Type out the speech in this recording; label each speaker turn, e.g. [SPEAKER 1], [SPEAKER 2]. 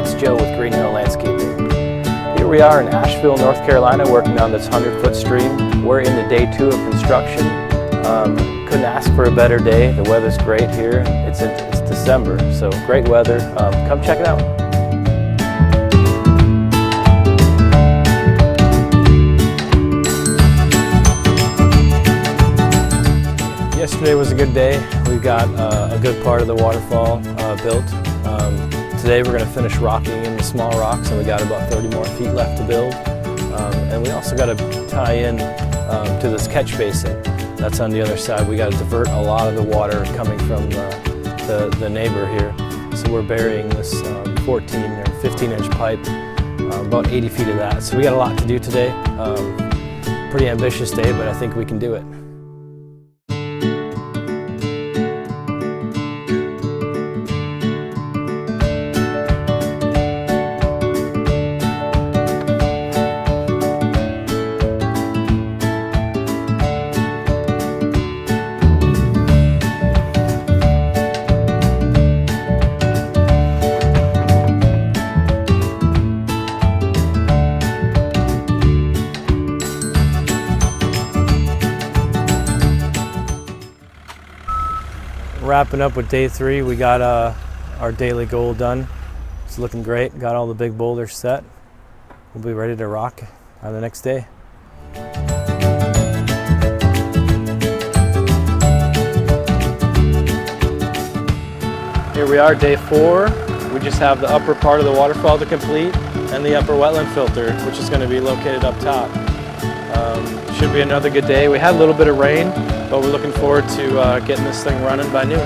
[SPEAKER 1] it's Joe with Green Hill Landscaping. Here we are in Asheville, North Carolina, working on this 100-foot stream. We're into day 2 of construction. Couldn't ask for a better day. The weather's great here. It's December, so great weather. Come check it out. Yesterday was a good day. We got a good part of the waterfall built. Today we're going to finish rocking in the small rocks, and we got about 30 more feet left to build. And we also got to tie in to this catch basin. That's on the other side. We got to divert a lot of the water coming from the neighbor here. So we're burying this 14 or 15-inch pipe, about 80 feet of that. So we got a lot to do today. Pretty ambitious day, but I think we can do it. Wrapping up with day 3, we got our daily goal done. It's looking great. Got all the big boulders set. We'll be ready to rock on the next day. Here we are, day 4. We just have the upper part of the waterfall to complete and the upper wetland filter, which is going to be located up top. Should be another good day. We had a little bit of rain, but we're looking forward to getting this thing running by noon.